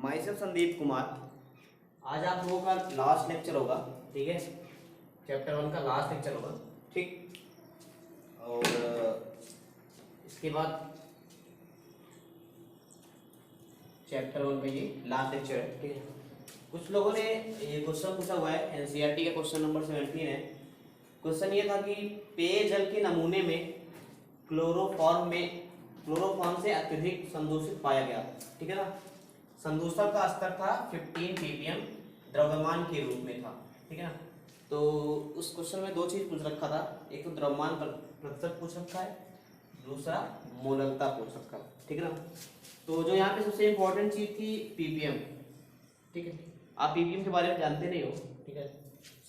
My self Sandeep Kumar. आज आप लोगों का लास्ट लेक्चर होगा, ठीक है। चैप्टर 1 का लास्ट लेक्चर होगा, ठीक। और इसके बाद चैप्टर 1 में ये लास्ट लेक्चर है, ठीक है। कुछ लोगों ने ये क्वेश्चन पूछा हुआ है, एनसीईआरटी का क्वेश्चन नंबर 17 है। क्वेश्चन ये था कि पेयजल के नमूने में क्लोरोफॉर्म से अत्यधिक संदूषित पाया गया, ठीक है ना। संदूषण का स्तर था 15 ppm द्रव्यमान के रूप में था, ठीक है ना। तो उस क्वेश्चन में दो चीज पूछ रखा था, एक तो द्रव्यमान प्रतिशत पूछ रखा है, दूसरा मोलकता पूछ रखा है, ठीक है ना। तो जो यहाँ पे सबसे इम्पोर्टेंट चीज थी ppm, ठीक है। आप ppm के बारे में जानते नहीं हो, ठीक है।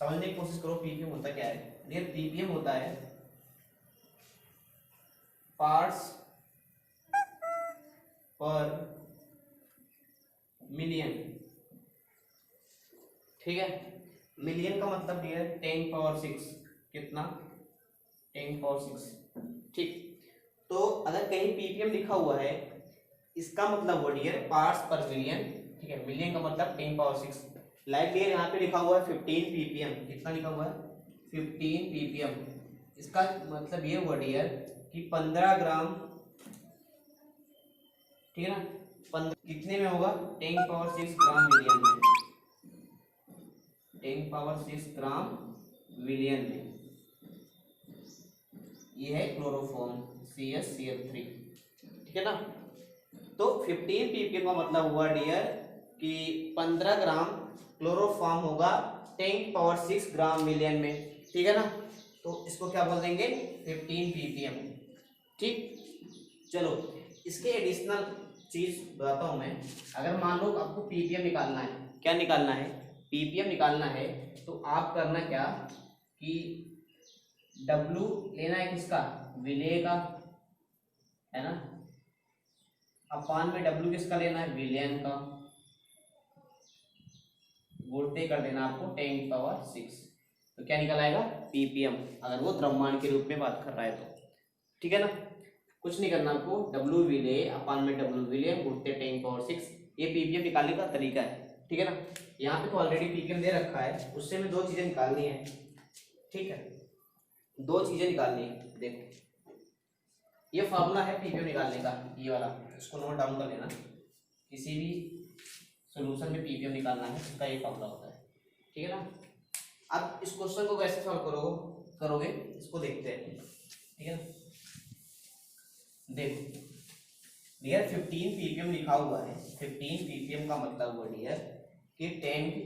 समझने की कोशिश करो ppm होता क्या है। डियर, ppm होता है पार्ट्स पर मिलियन, ठीक है। मिलियन का मतलब डियर 10⁶, कितना 10⁶, ठीक। तो अगर कहीं ppm लिखा हुआ है, इसका मतलब वो डियर पार्ट्स पर मिलियन, ठीक है। मिलियन का मतलब 10⁶। लाइक डियर यहाँ पे लिखा हुआ है 15 ppm, कितना लिखा हुआ है 15 ppm। इसका मतलब ये हुआ डियर कि 15 ग्राम, ठीक है ना। 15 कितने में होगा 10⁶ ग्राम मिलियन में, 10⁶ ग्राम मिलियन में। ये है क्लोरोफॉर्म CaCl3, ठीक है ना। तो 15 ppm का मतलब हुआ डियर कि 15 ग्राम क्लोरोफॉर्म होगा 10⁶ ग्राम मिलियन में, ठीक है ना। तो इसको क्या बोल देंगे 15 ppm, ठीक। चलो इसके एडिशनल चीज बताता हूं मैं। अगर मान लो आपको ppm निकालना है, क्या निकालना है ppm निकालना है, तो आप करना क्या कि W लेना है किसका, विलेय का, है ना। अपान में W किसका लेना है, विलयन का, गुणते कर देना आपको 10⁶। तो क्या निकल आएगा ppm, अगर वो द्रव्यमान के रूप में बात कर रहा है तो, ठीक है ना। कुछ नहीं करना आपको, W विलेय अपान में W विलयन गुणते 10⁶। ये ppm निकालने का तरीका है, ठीक है ना। यहाँ पे तो ऑलरेडी ppm दे रखा है, उससे में दो चीजें निकालनी है, ठीक है। दो चीजें निकालनी है, देखो ये फॉर्मूला है ppm निकालने का, ये वाला, इसको नोट डाउन कर लेना। किसी भी सॉल्यूशन में ppm निकालना है, उसका ये फॉर्मूला होता है, ठीक है ना। अब इस क्वेश्चन को कैसे सॉल्व करोगे इसको देखते हैं, ठीक है ना। देखो डियर 15 ppm लिखा हुआ है, 15 ppm का मतलब हुआ डियर कि 10⁶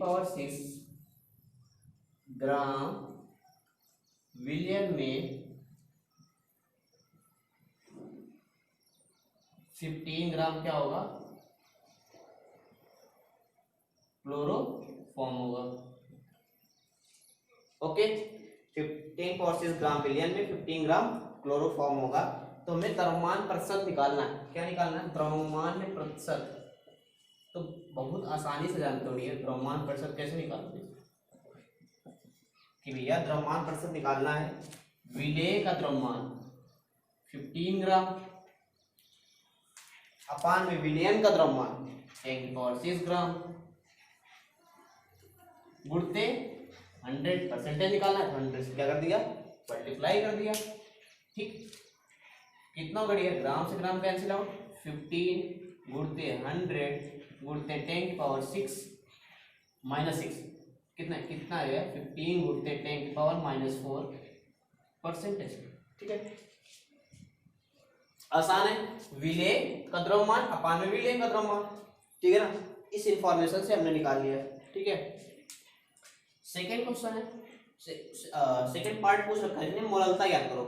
ग्राम विलियन में 15 ग्राम क्या होगा, क्लोरोफॉर्म होगा, ओके। 10⁶ ग्राम विलियन में 15 ग्राम क्लोरोफॉर्म होगा। तो हमें द्रव्यमान प्रतिशत निकालना है, क्या निकालना है, द्रव्यमान प्रतिशत। तो बहुत आसानी से जानते हो ये द्रव्यमान प्रतिशत कैसे निकालोगे कि भैया द्रव्यमान प्रतिशत निकालना है, विलेय का द्रव्यमान 15 ग्राम अपान में विलयन का द्रव्यमान 10⁶ ग्राम गुणते 100% निकालना है, तो 100 से क्या कर दिया मल्टीप्लाई कर दिया, ठीक। कितना होगा डियर, ग्राम से ग्राम कैंसिल आउट, 15 गुणते 100 गुणते 10⁶ -6, कितना है 15 गुणते 10⁻⁻⁴%, ठीक है। आसान है, विलेय का द्रव्यमान अपान में विलेय का द्रव्यमान, ठीक है ना। इस इंफॉर्मेशन से हमने निकाल लिया, ठीक है। सेकेंड क्वेश्चन है, सेकेंड पार्ट पूछ रखा है इसने, मोलकता ज्ञात करो,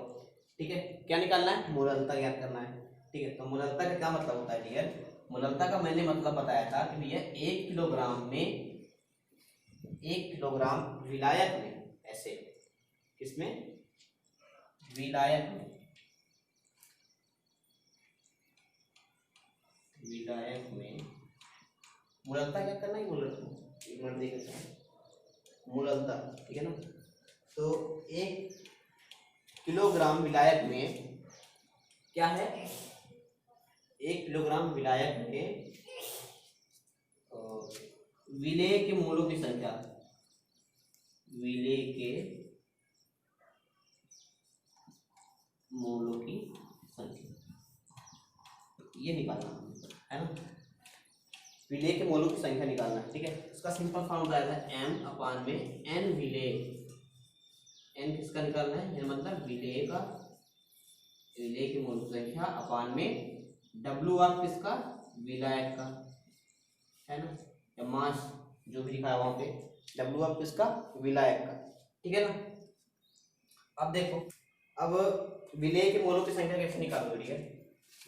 ठीक है। क्या निकालना है, मोलकता ज्ञात करना है, ठीक है। तो मोलकता का क्या मतलब होता है डियर, मोलकता का मैंने मतलब बताया था कि भैया 1 किलोग्राम में, 1 किलोग्राम विलायक में, ऐसे किसमें, विलायक में, विलायक में मोलकता क्या करना है, एक मिनट देखिए, मोलकता, ठीक है ना। तो 1 किलोग्राम विलायक में क्या है, 1 किलोग्राम विलायक में विलेय के मोलों की संख्या, विलेय के मोलों की संख्या, ये निकालना है ना, विलेय के मोलों की संख्या निकालना है। ठीक है, इसका सिंपल फॉर्मूला आता है m अपान में n विलेय, n किसका निकालना है, ये मतलब विलेय का, विलेय के मोलों की संख्या अपान में w आप किसका, विलायक का, है ना, या मास जो भी लिखा है वहां पे, w आप किसका, विलायक का। ठीक है ना। अब देखो, अब विलेय के मोलों की संख्या कैसे निकालोगे, ठीक है,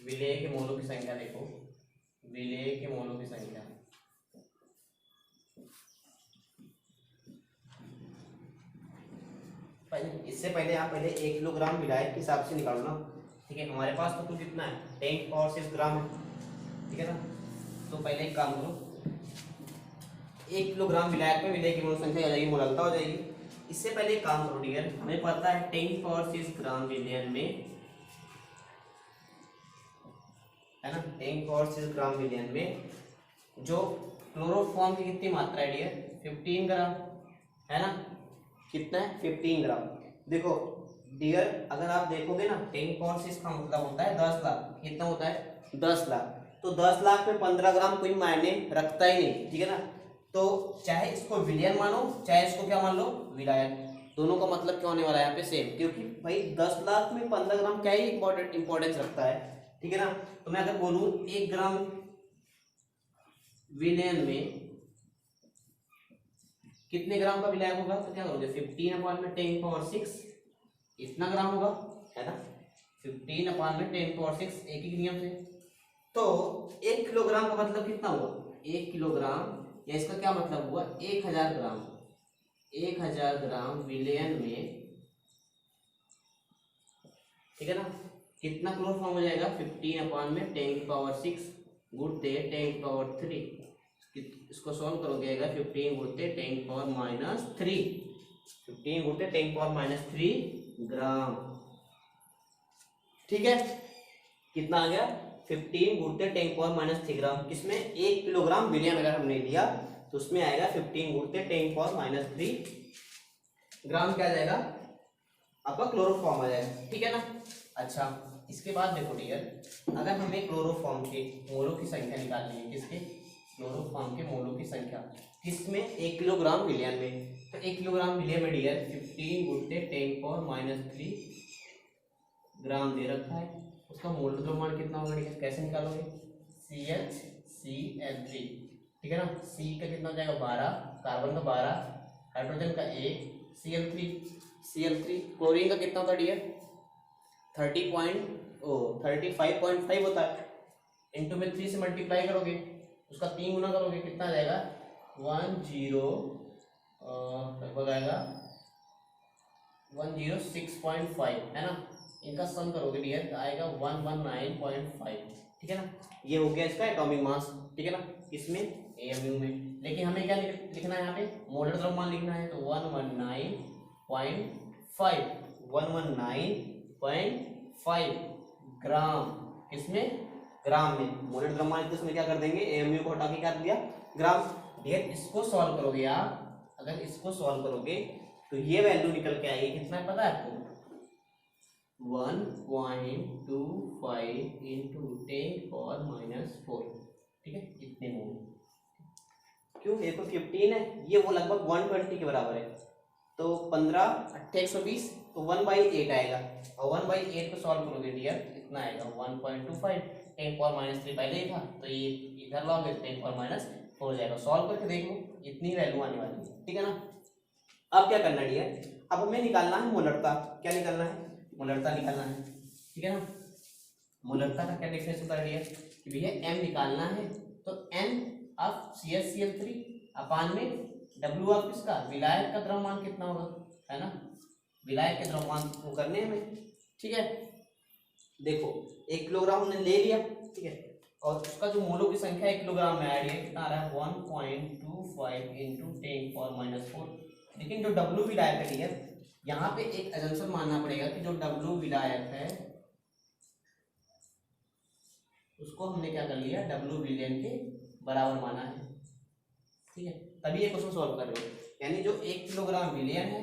विलेय के मोलों की संख्या देखो, विलेय के मोलों की संख्या, इससे पहले आप पहले 1 किलोग्राम विलायक के हिसाब से निकालो ना। ठीक है, हमारे पास तो कुल कितना है, 10 ग्राम है। ठीक है ना, तो पहले एक काम करो, 1 किलोग्राम विलायक में विलेय की मोल संख्या आ जाएगी, मोलरता हो जाएगी। इससे पहले एक काम करो डियर, हमें पता है 10 ग्राम विलयन में, है ना, 10 ग्राम विलयन में जो क्लोरोफॉर्म की कितनी मात्रा है डियर, 15 ग्राम, है ना, कितना है, 15 ग्राम। देखो डियर, अगर आप देखोगे ना 10 का मतलब होता है 10 लाख, कितना होता है, 10 लाख, तो 10 लाख में 15 ग्राम कोई मायने रखता ही नहीं। ठीक है ना, तो चाहे इसको विलयन मानो, चाहे इसको क्या मान लो, विलायक, दोनों का मतलब क्या होने वाला है यहाँ पे, सेम, क्योंकि भाई 10 लाख में 15 ग्राम क्या ही इंपॉर्टेंस रखता है। ठीक है ना, तो मैं अगर बोलूं 1 ग्राम विलयन में कितने ग्राम का विलायक होगा, तो क्या करोगे, 15 अपान में 10 इतना ग्राम होगा, है ना, 15 अपान में 10 एक ही नियम से। तो 1 किलोग्राम का मतलब कितना हुआ, 1 किलोग्राम, या इसका क्या मतलब हुआ, 1000 ग्राम, 1000 ग्राम विलयन में, ठीक है ना, कितना क्लोरोफॉर्म हो जाएगा, 15 अपान में 10 गुणते 10 इसको सॉल्व करोगे, 15 गुणते 10 15 गुणते 10 ग्राम। ठीक है, कितना आ गया, 15 गुणते 10 ग्राम, किसमें, 1 किलोग्राम विलयन अगर हमने लिया तो उसमें आएगा 15 गुणते 10 ग्राम, क्या आ जाएगा आपका, क्लोरोफॉर्म आ जाएगा। ठीक है ना। अच्छा, इसके बाद देखो डियर, अगर हमें क्लोरोफॉर्म के मोलों की संख्या निकालनी है, किसके, क्लोरोफॉर्म के मोलों की संख्या, किसमें, 1 किलोग्राम विलयन में, तो 1 किलोग्राम विलयन में डियर 15 गुणते 10 ग्राम दे रखा है, उसका मोल द्रव्यमान कितना होगा डियर, कैसे निकालोगे, CHCl3, ठीक है ना, C का कितना हो जाएगा 12, कार्बन का 12, हाइड्रोजन का 1, Cl3, क्लोरीन का कितना होता है डियर, 35.5 होता है, इंटू में 3 से मल्टीप्लाई करोगे, उसका 3 गुना करोगे, कितना आ जाएगा 106.5, है ना, इनका सम करोगे डियर तो आएगा 119.5। ठीक है ना, ये हो गया इसका एटॉमिक मास। ठीक है ना, इसमें AMU में, लेकिन हमें क्या लिखना है यहाँ पे, मोलर द्रव्यमान लिखना है, तो 119.5 ग्राम, किसमें, ग्राम में, मोलर द्रव्यमान इतने समय क्या कर देंगे, AMU को हटा के क्या दिया, ग्राम। डियर, इसको सॉल्व करोगे आप, अगर इसको सॉल्व करोगे तो ये वैल्यू निकल के आएगी, कितना है पता है आपको, 1.25 इंटू 10⁻⁴। ठीक है, इतने मोल, क्यों, ये तो 15 है, ये वो लगभग 120 के बराबर है, तो 15 8 120, तो 1/8 आएगा, और 1/8 को सॉल्व करोगे डियर इतना आएगा 1.25, 10⁻³ पहले ही था, तो ये इधर लाओगे 10⁻⁴ हो जाएगा, सॉल्व करके देख लो, इतनी वैल्यू आने वाली है। ठीक है ना, अब क्या करना है डियर, अब हमें निकालना है मोलरता, क्या निकालना है, मोलरता निकालना है। ठीक है ना, मोलरता का क्या डिफरेंस होता है डियर, कि भैया m निकालना है, तो n ऑफ CHCl3 अपान में W ऑफ किसका, विलायक का द्रव्यमान कितना होगा, है ना, विलायक के द्रव्यमान को करने में। ठीक है, देखो 1 किलोग्राम हमने ले लिया, ठीक है, और उसका जो मोलों की संख्या 1 किलोग्राम में आ रही है, कितना आ रहा है 1.25 इंटू 10⁻⁴। लेकिन जो W विलायक है डियर, यहाँ पे एक अजम्पशन मानना पड़ेगा कि जो W विलायक है उसको हमने क्या कर लिया, W विलयन के बराबर माना है। ठीक है, तभी ये क्वेश्चन सॉल्व कर रहे हो। यानी जो 1 किलोग्राम विलयन है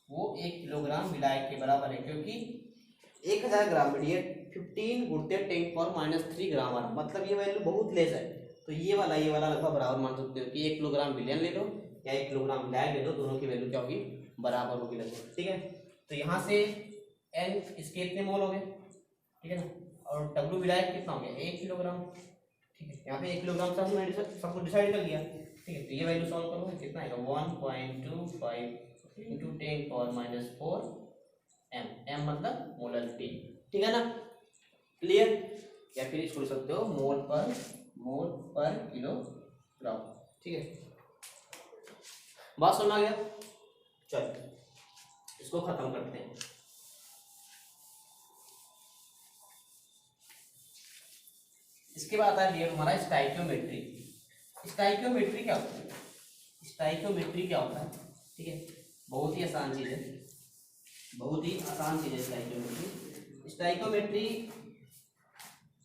वो 1 किलोग्राम विलायक के बराबर है, क्योंकि 1000 ग्राम में डियर 15 गुणित 10⁻³ ग्राम आ रहा, मतलब ये वैल्यू बहुत लेस है। तो ये वाला लगभग बराबर मान सकते हो कि 1 किलोग्राम विलयन ले लो या 1 किलोग्राम विलायक ले लो, दोनों की वैल्यू क्या होगी, बराबर होगी लगभग। ठीक है, तो यहाँ से n इसके इतने मोल हो गए, ठीक है ना, और W विलायक कितना हो गया, 1 किलोग्राम। ठीक है, यहाँ पे 1 किलोग्राम से हमने सब कुछ डिसाइड कर लिया। ठीक है, तो ये वैल्यू सॉल्व करोगे कितना आएगा, 1.25 × 10⁻⁴ m, m मतलब मोलरिटी। ठीक है ना, क्लियर। या फिर इसको लिख सकते हो मोल पर किलोग्राम। ठीक है, बात सुना गया। चलो इसको खत्म करते हैं। इसके बाद आता है हमारा स्टाइकियोमेट्री। स्टाइकियोमेट्री क्या होता है, स्टाइकियोमेट्री क्या होता है, ठीक है, बहुत ही आसान चीज है, बहुत ही आसान चीज है स्टाइकियोमेट्री। स्टाइकियोमेट्री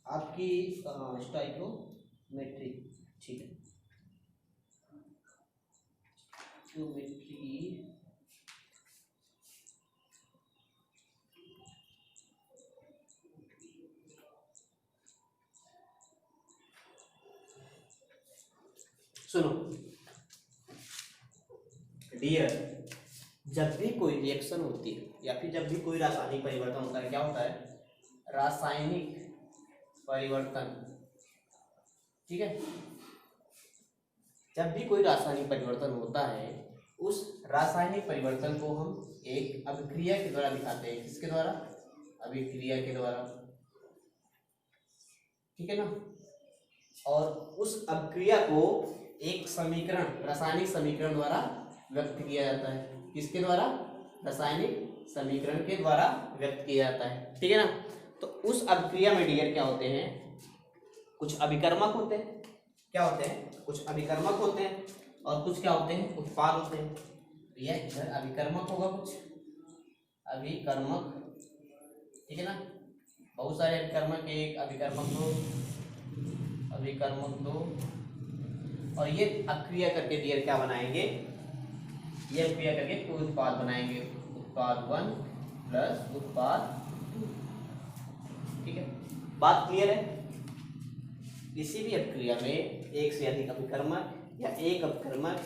आपकी स्टाइकियोमेट्री, ठीक है, स्टाइकियोमेट्री सुनो डियर, जब भी कोई रिएक्शन होती है या फिर जब भी कोई रासायनिक परिवर्तन होता है, क्या होता है, रासायनिक परिवर्तन। ठीक है, जब भी कोई रासायनिक परिवर्तन होता है, उस रासायनिक परिवर्तन को हम एक अभिक्रिया के द्वारा दिखाते हैं। किसके द्वारा, अभिक्रिया के द्वारा। ठीक है ना, और उस अभिक्रिया को एक समीकरण, रासायनिक समीकरण द्वारा व्यक्त किया जाता है। किसके द्वारा, रासायनिक समीकरण के द्वारा व्यक्त किया जाता है। ठीक है ना, तो उस अभिक्रिया में डियर क्या होते हैं, कुछ अभिकर्मक होते हैं। क्या होते हैं, कुछ अभिकर्मक होते हैं और कुछ क्या होते हैं, उत्पाद होते हैं। यह इधर अभिकर्मक होगा, कुछ अभिकर्मक। ठीक है ना, बहुत सारे अभिकर्मक, एक अभिकर्मक दो, अभिकर्मक दो, और ये अक्रिया करके डियर क्या बनाएंगे, ये अक्रिया करके कोई उत्पाद बनाएंगे, उत्पाद 1 प्लस उत्पाद 2। ठीक है, बात क्लियर है। किसी भी अभिक्रिया में एक से अधिक अभिकर्मक या एक अभिकर्मक,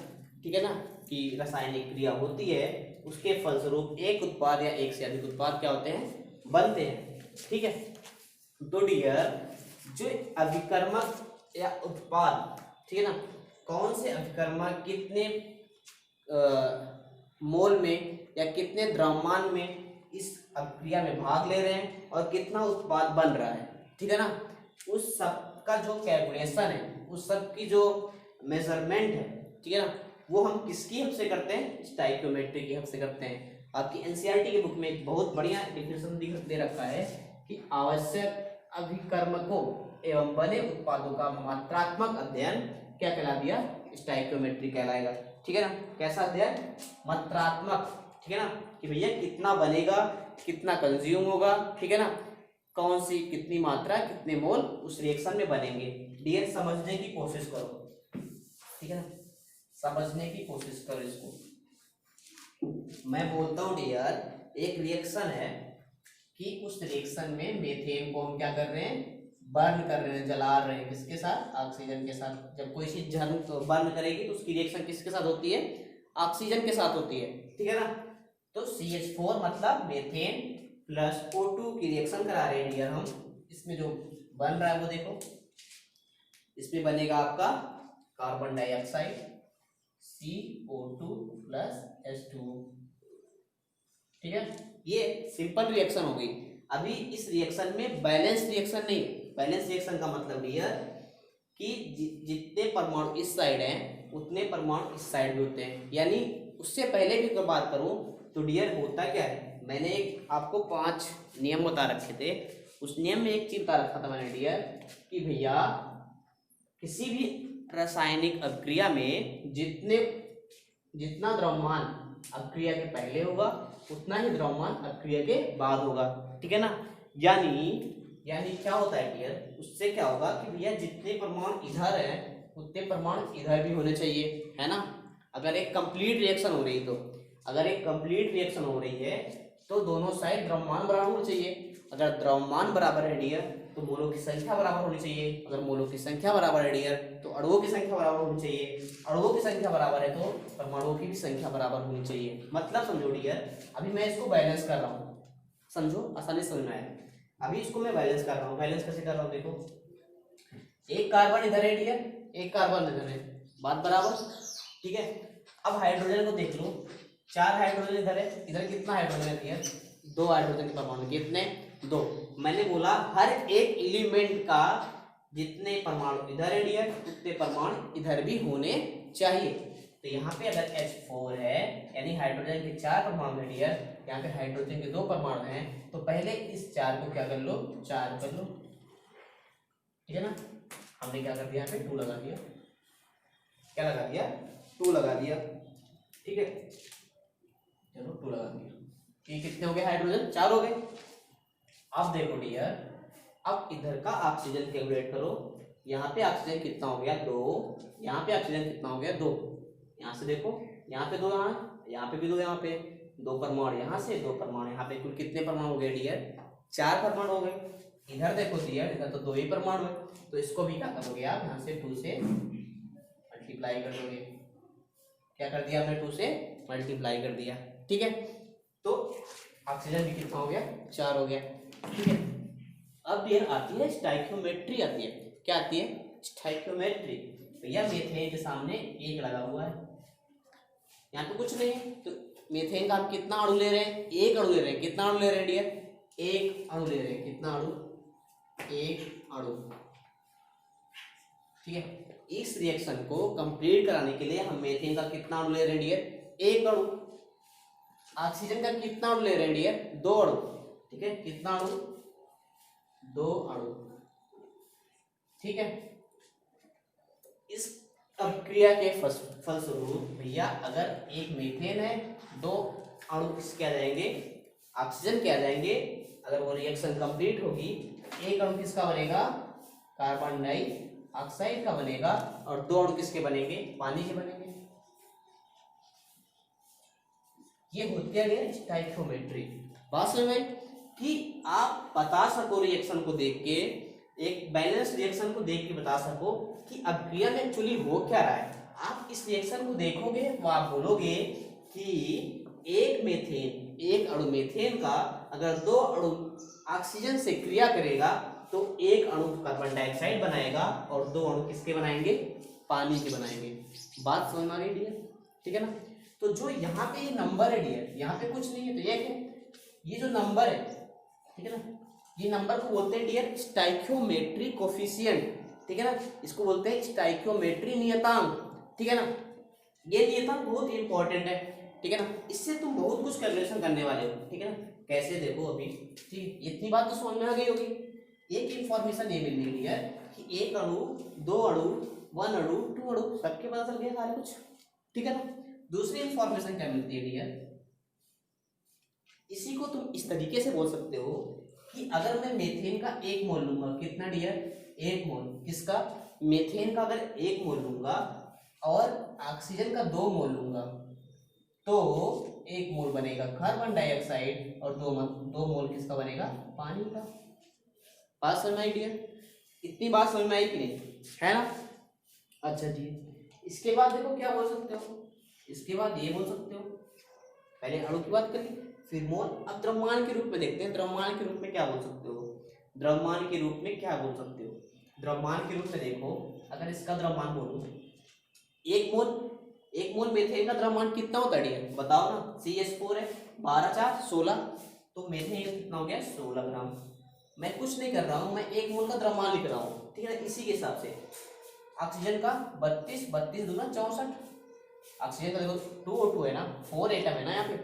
ठीक है ना, की रासायनिक क्रिया होती है, उसके फलस्वरूप एक उत्पाद या एक से अधिक उत्पाद क्या होते हैं, बनते हैं। ठीक है, तो डियर जो अभिकर्मक या उत्पाद, ठीक है ना, कौन से अभिकर्मक कितने मोल में या कितने द्रव्यमान में इस अभिक्रिया में भाग ले रहे हैं और कितना उत्पाद बन रहा है, ठीक है ना, उस सब का जो कैलकुलेशन है, उस सब की जो मेजरमेंट है, ठीक है ना, वो हम किसकी हेल्प से करते हैं, स्टाइकियोमेट्री की हेल्प से करते हैं। आपकी एनसीईआरटी की बुक में एक बहुत बढ़िया डिफिनेशन दे रखा है कि आवश्यक अभिकर्मकों एवं बने उत्पादों का मात्रात्मक अध्ययन क्या कहला दिया, स्टाइकियोमेट्री कहलाएगा। ठीक है ना, कैसा अध्ययन, मात्रात्मक। ठीक है ना, कि भैया कितना बनेगा, कितना कंज्यूम होगा, ठीक है ना, कौन सी कितनी मात्रा, कितने मोल उस रिएक्शन में बनेंगे। डियर समझने की कोशिश करो, ठीक है ना, समझने की कोशिश करो इसको। मैं बोलता हूँ डियर, एक रिएक्शन है कि उस रिएक्शन में मीथेन को हम क्या कर रहे हैं, बर्न कर रहे हैं, जला रहे हैं, किसके साथ, ऑक्सीजन के साथ। जब कोई चीज बर्न करेगी तो उसकी रिएक्शन किसके साथ होती है, ऑक्सीजन के साथ होती है। ठीक है ना, तो CH4 मतलब मीथेन प्लस O2 की रिएक्शन करा रहे हैं डियर हम। इसमें जो बन रहा है वो देखो, इसमें बनेगा आपका carbon dioxide CO2 plus H2। ठीक है, ये सिंपल रिएक्शन हो गई। अभी इस रिएक्शन में बैलेंस रिएक्शन नहीं, बैलेंस रिएक्शन का मतलब डियर कि जितने परमाणु इस साइड हैं उतने परमाणु इस साइड भी होते हैं। यानी उससे पहले भी अगर बात करूं तो डियर होता क्या है, मैंने एक आपको 5 नियम बता रखे थे। उस नियम में एक चीज बता रखा था मैंने डियर कि भैया किसी भी रासायनिक अभिक्रिया में जितना द्रव्यमान अभिक्रिया के पहले होगा उतना ही द्रव्यमान अभिक्रिया के बाद होगा। ठीक है ना, यानी क्या होता है डियर, उससे क्या होगा कि भैया जितने परमाणु इधर हैं उतने परमाणु इधर भी होने चाहिए, है ना। अगर एक कंप्लीट रिएक्शन हो रही है तो, अगर एक कंप्लीट रिएक्शन हो रही है तो दोनों साइड द्रव्यमान बराबर होना चाहिए। अगर द्रव्यमान बराबर है डियर तो मोलों की संख्या बराबर होनी चाहिए। अगर मोलों की संख्या बराबर है डियर तो अणुओं की संख्या बराबर होनी चाहिए। अणुओं की संख्या बराबर है तो परमाणुओं की भी संख्या बराबर होनी चाहिए। मतलब समझो डियर, अभी मैं इसको बैलेंस कर रहा हूँ, समझो आसानी से समझ में आया। अभी इसको मैं बैलेंस कर रहा हूँ। बैलेंस कैसे कर रहा हूँ देखो, एक कार्बन इधर है डियर, एक कार्बन इधर है, बात बराबर, ठीक है। अब हाइड्रोजन को देख लो, 4 हाइड्रोजन इधर है, इधर कितना हाइड्रोजन है डियर, 2 हाइड्रोजन के परमाणु, कितने, 2। मैंने बोला हर एक एलिमेंट का जितने परमाणु इधर है डियर उतने परमाणु इधर भी होने चाहिए। तो यहाँ पे अगर H4 है यानी हाइड्रोजन के 4 परमाणु है डियर, यहाँ पे हाइड्रोजन के 2 परमाणु हैं, तो पहले इस 4 को क्या कर लो, 4 कर लो, ठीक है ना। हमने क्या कर दिया, यहाँ पे 2 लगा दिया, क्या लगा दिया, 2 लगा दिया, ठीक है। चलो 2 लगा दिया, ये कितने हो गए हाइड्रोजन, 4 हो गए। अब देखो डियर, अब इधर का ऑक्सीजन कैलकुलेट करो। यहाँ पे ऑक्सीजन कितना हो गया, 2, यहाँ पे ऑक्सीजन कितना हो गया, 2। यहाँ से देखो, यहाँ पे 2, यहाँ पे भी 2, यहाँ पे 2 परमाणु, यहाँ से 2 परमाणु, यहाँ पे कुल कितने परमाणु हो गए डियर, 4 परमाणु हो गए। इधर देखो डियर, इधर तो 2 ही परमाणु है, तो इसको भी क्या करोगे आप, यहाँ से 2 से मल्टीप्लाई कर दोगे। क्या कर दिया आपने, 2 से मल्टीप्लाई कर दिया, ठीक है। तो ऑक्सीजन भी कितना हो गया, 4 हो गया, ठीक है। अब डियर आती है स्टाइकियोमेट्री, आती है, क्या आती है, स्टाइकियोमेट्री। भैया मीथेन के सामने 1 लगा हुआ है, यहाँ पे कुछ नहीं है, तो मीथेन का हम कितना अणु ले रहे हैं, 1 अणु ले रहे हैं। कितना अणु ले रहे हैं डियर, 1 अणु ले रहे हैं। कितना अणु, 1 अणु, ठीक है। इस रिएक्शन को कंप्लीट कराने के लिए हम मीथेन का कितना अणु ले रहे हैं डियर, 1 अणु। ऑक्सीजन का कितना अणु ले रहे हैं डियर, 2 अणु, ठीक है। कितना अणु, 2 अणु, ठीक है। इस प्रक्रिया के फलस्वरूप भैया अगर एक मीथेन है, 2 अणु किसके आ जाएंगे, ऑक्सीजन के आ जाएंगे। अगर वो रिएक्शन कंप्लीट होगी, 1 अणु किसका बनेगा, कार्बन डाइऑक्साइड का बनेगा, और 2 अणु किसके बनेंगे, पानी के बनेंगे। ये होती है स्टाइकियोमेट्री। बात समझ में कि आप बता सको रिएक्शन को देख के, एक बैलेंस रिएक्शन को देख के बता सको कि अभिक्रिया में एक्चुअली हो क्या रहा है। आप इस रिएक्शन को देखोगे तो आप बोलोगे कि एक मीथेन, 1 अणु मीथेन का अगर 2 अणु ऑक्सीजन से क्रिया करेगा तो 1 अणु कार्बन डाइऑक्साइड बनाएगा और 2 अणु किसके बनाएंगे, पानी के बनाएंगे। बात समझ में आ गई डियर, ठीक है ना। तो जो यहाँ पे ये नंबर है डियर, यहाँ पे कुछ नहीं है तो ये क्या, ये जो नंबर है, ठीक है ना, ये नंबर को बोलते हैं डियर स्टाइकियोमेट्री कोफिशिएंट, ठीक है ना। इसको बोलते हैं स्टाइकियोमेट्री नियतांक, ठीक है ना। ये नियतांक बहुत इंपॉर्टेंट है, ठीक है ना। इससे तुम बहुत कुछ कैलकुलेशन करने वाले हो, ठीक है ना। कैसे देखो अभी, ठीक, इतनी बात तो समझ में आ गई होगी। एक इंफॉर्मेशन ये मिल रही है कि 1 अणु, 2 अणु, 1 अणु, 2 अणु, सबके पता चल गया सारे कुछ, ठीक है ना। दूसरी इंफॉर्मेशन क्या मिलती है डियर, इसी को तुम इस तरीके से बोल सकते हो कि अगर मैं मीथेन का 1 मोल लूंगा, कितना डियर, 1 मोल, किसका, मीथेन का अगर 1 मोल लूंगा और ऑक्सीजन का 2 मोल लूंगा तो 1 मोल बनेगा कार्बन डाइऑक्साइड और 2 मोल किसका बनेगा, पानी का। बात समझ में आई डियर, इतनी बात समझ में आई कि नहीं, है ना। अच्छा जी, इसके बाद देखो क्या बोल सकते हो, इसके बाद ये बोल सकते हो, पहले अणु की बात कर ली, फिर मोल। अब द्रव्यमान के रूप में देखते हैं, द्रव्यमान के रूप में क्या बोल सकते हो, द्रव्यमान के रूप में क्या बोल सकते हो। द्रव्यमान के रूप में देखो, अगर इसका द्रव्यमान बोलूं, 1 मोल मीथेन का द्रव्यमान कितना होता है बताओ ना, CH4 है, 12 4 16, तो मीथेन कितना हो गया, 16 ग्राम। मैं कुछ नहीं कर रहा हूँ, मैं 1 मोल का द्रव्यमान लिख रहा हूँ, ठीक है ना। इसी के हिसाब से ऑक्सीजन का 32 32 दूना 64, ऑक्सीजन का देखो 2 O2 है ना, 4 एटम है ना यहाँ पे,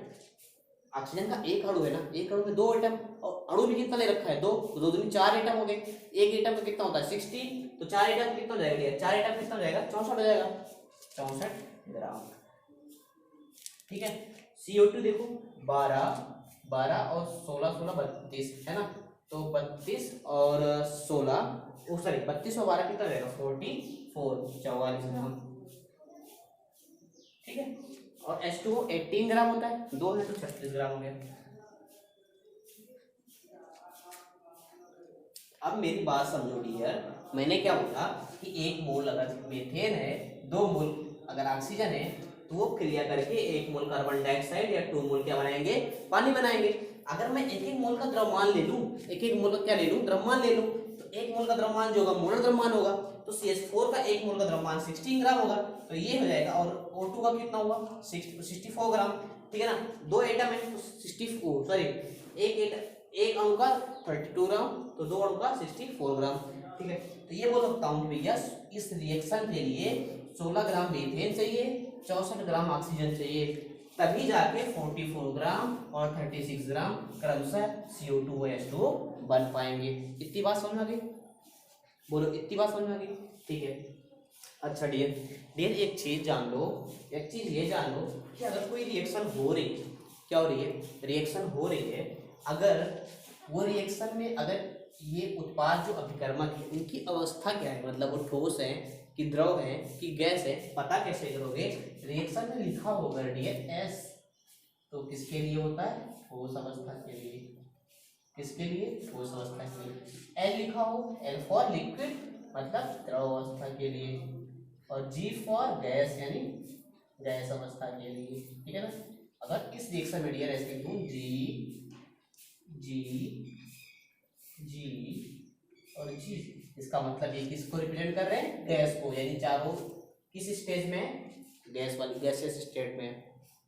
ऑक्सीजन का 1 अणु है ना, 1 अणु में 2 एटम, और अणु भी कितना ले रखा है, 2, तो 2 दूनी 4 एटम हो गए। 1 एटम का कितना होता है 16, तो 4 एटम कितना हो जाएगा, 4 एटम कितना हो जाएगा, 64 हो जाएगा, 64 ग्राम, ठीक है। CO2 देखो 12 12 और 16 16 32 है ना, तो 32 और 16 सॉरी 32 और 12 कितना रहेगा 44 44 ग्राम, ठीक है। और H2O 18 ग्राम होता है, 2 है तो 36 ग्राम हो गया। अब मेरी बात समझो डियर, मैंने क्या बोला कि 1 मोल अगर मीथेन है, 2 मोल अगर ऑक्सीजन है, तो वो क्रिया करके 1 मोल कार्बन डाइऑक्साइड या 2 मोल क्या बनाएंगे, पानी बनाएंगे। अगर मैं 1-1 मोल का द्रव्यमान ले लूं, 1-1 मोल का क्या ले लूं, द्रव्यमान ले लूं, तो 1 मोल का द्रव्यमान जो होगा मोलर द्रव्यमान होगा, तो CH4 का 1 मोल का द्रव्यमान 16 ग्राम होगा, तो ये हो जाएगा। और O2 का कितना हुआ 64 ग्राम, ठीक है ना। 2 एटम है तो 64 सॉरी एक अणु का 32 ग्राम, तो 2 अणु का 64 ग्राम, ठीक है। तो ये बोल सकता हूँ कि भैया इस रिएक्शन के लिए 16 ग्राम मीथेन चाहिए, 64 ग्राम ऑक्सीजन चाहिए, तभी जाके 44 ग्राम और 36 ग्राम क्रमशः CO2 व H2O बन पाएंगे। इतनी बात समझ में आ गई, बोलो इतनी बात समझ में आ गई, ठीक है। अच्छा डियर एक चीज जान लो, एक चीज ये जान लो कि अगर कोई रिएक्शन हो रही है, क्या हो रही है, रिएक्शन हो रही है, अगर वो रिएक्शन में अगर ये उत्पाद जो अभिकर्मक है उनकी अवस्था क्या है, मतलब वो ठोस है कि द्रव है कि गैस है, पता कैसे करोगे, रिएक्शन में लिखा होगा डियर S, तो किसके लिए होता है, ठोस अवस्था के लिए, किसके लिए, ठोस अवस्था के लिए। L लिखा हो, L फॉर लिक्विड मतलब द्रव अवस्था के लिए, और G फॉर गैस यानी गैस अवस्था के लिए, ठीक है ना। अगर इस रिएक्शन में डियर ऐसे लिखूं G और G, इसका मतलब ये किसको रिप्रेजेंट कर रहे हैं, गैस को, यानी चारों किस स्टेज में, गैस वाली गैसियस स्टेट में,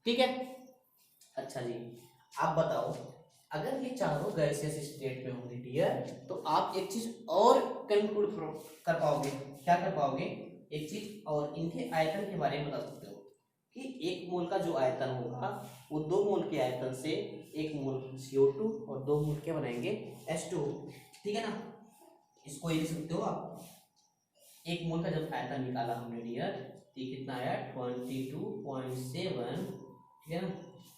ठीक है। अच्छा जी आप बताओ, अगर ये चारों गैसियस स्टेट में होंगे डियर, तो आप एक चीज और कंक्लूड कर पाओगे, क्या कर पाओगे, एक चीज और, इनके आयतन के बारे में बता सकते हो कि 1 मोल का जो आयतन होगा वो 2 मोल के आयतन से 1 मोल CO2 और 2 मोल क्या बनाएंगे, H2O, ठीक है ना। इसको ये लिख सकते हो आप, 1 मोल का जब आयतन निकाला हमने डियर, तो कितना आया 22.7, ठीक है ना,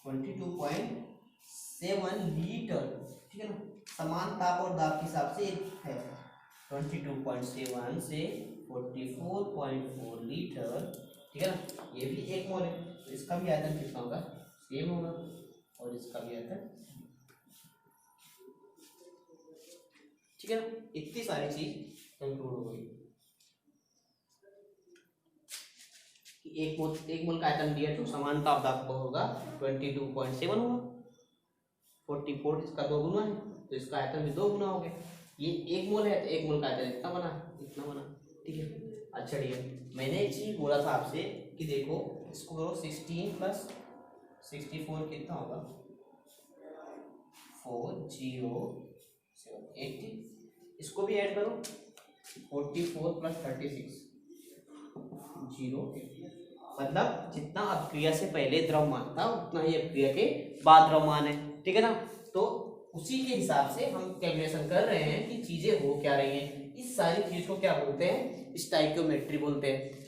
22.7 लीटर, ठीक है ना। समान ताप और दाब के हिसाब से है, 22.7 से 44.4 लीटर, ठीक है ना। ये भी 1 मोल है, तो इसका भी आयतन कितना होगा, सेम होगा, और इसका भी आयतन, ठीक है ना। इतनी सारी चीज कंक्लूड हो गई कि 1 मोल का आयतन दिया तो समान ताप दाब का होगा 22.7 होगा, 44 इसका 2 गुना है, तो इसका आयतन भी 2 गुना हो गया। ये 1 मोल है तो 1 मोल का आयतन इतना बना, इतना बना, ठीक है। अच्छा डियर मैंने एक चीज बोला था आपसे कि देखो इसको करो 16 प्लस 64 कितना होगा, 40780, इसको भी ऐड करो 44 प्लस 36 080, मतलब जितना अपक्रिया से पहले द्रव्यमान था उतना ही अपक्रिया के बाद द्रव्यमान है, ठीक है ना। तो उसी के हिसाब से हम कैलकुलेशन कर रहे हैं कि चीजें हो क्या रही हैं, इस सारी चीज को क्या बोलते हैं, स्टाइकियोमेट्री बोलते हैं।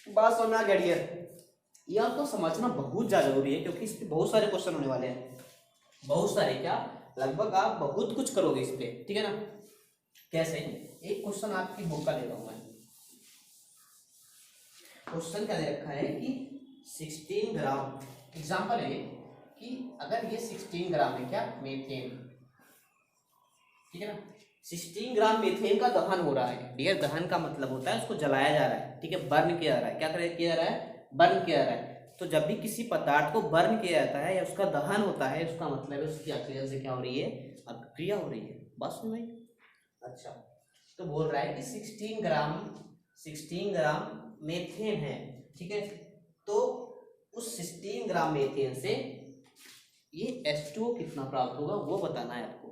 बात समझ में आ गया डियर, ये आपको समझना बहुत ज्यादा जरूरी है क्योंकि इस पे बहुत सारे क्वेश्चन होने वाले हैं, बहुत सारे क्या, लगभग आप बहुत कुछ करोगे इस पे, ठीक है ना। कैसे, एक क्वेश्चन आपकी बुक का ले रहा हूं मैं, क्वेश्चन क्या दे रखा है कि 16 ग्राम, एग्जांपल है कि अगर ये 16 ग्राम है क्या मीथेन, ठीक है ना, 16 ग्राम मीथेन का दहन हो रहा है डियर, दहन का मतलब होता है उसको जलाया जा रहा है, ठीक है, बर्न किया जा रहा है, क्या किया जा रहा है, बर्न किया जा रहा है। तो जब भी किसी पदार्थ को बर्न किया जाता है या उसका दहन होता है, उसका मतलब है उसकी ऑक्सीजन से क्या हो रही है, अपक्रिया हो रही है, बस में। अच्छा तो बोल रहा है कि 16 ग्राम मीथेन है, ठीक है, तो उस 16 ग्राम मीथेन से ये H2O कितना प्राप्त होगा वो बताना है आपको,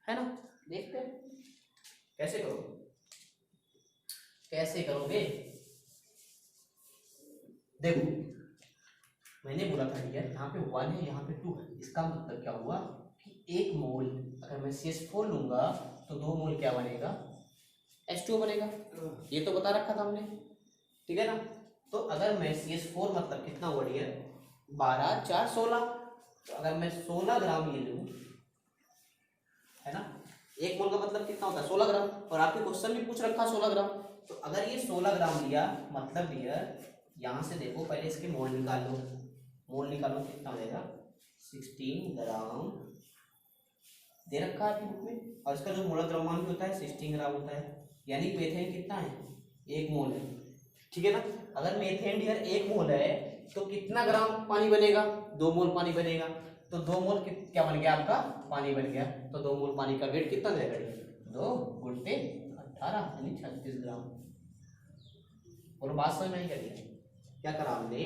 है ना। देखते हैं कैसे करोगे, कैसे करोगे। देखो मैंने बोला था डियर यहाँ पे 1 है यहाँ पे 2 है, इसका मतलब क्या हुआ कि 1 मोल अगर मैं CH4 लूंगा तो 2 मोल क्या बनेगा, H2O बनेगा, ये तो बता रखा था हमने, ठीक है ना। तो अगर मैं CH4 मतलब कितना हुआ डियर, 12 4 16, तो अगर मैं 16 ग्राम ये लूं, है ना, 1 मोल का मतलब कितना होता है 16 ग्राम, और आपके क्वेश्चन भी पूछ रखा 16 ग्राम। तो अगर ये 16 ग्राम लिया मतलब डियर यहाँ से देखो पहले इसके मोल निकाल लो, मोल निकालो कितना हो जाएगा 16 ग्राम दे रखा है आपकी बुक में, और इसका जो मोलर द्रव्यमान भी होता है 16 ग्राम होता है, यानी मेथेन कितना है 1 मोल है। ठीक है ना, अगर मेथेन डियर 1 मोल है तो कितना ग्राम पानी बनेगा 2 मोल पानी बनेगा, तो 2 मोल क्या बन गया आपका पानी बन गया, तो 2 मोल पानी का वेट कितना देगा 2 गुणते 18 यानी 36 ग्राम। और बात समझ में नहीं करिए क्या करा हमने,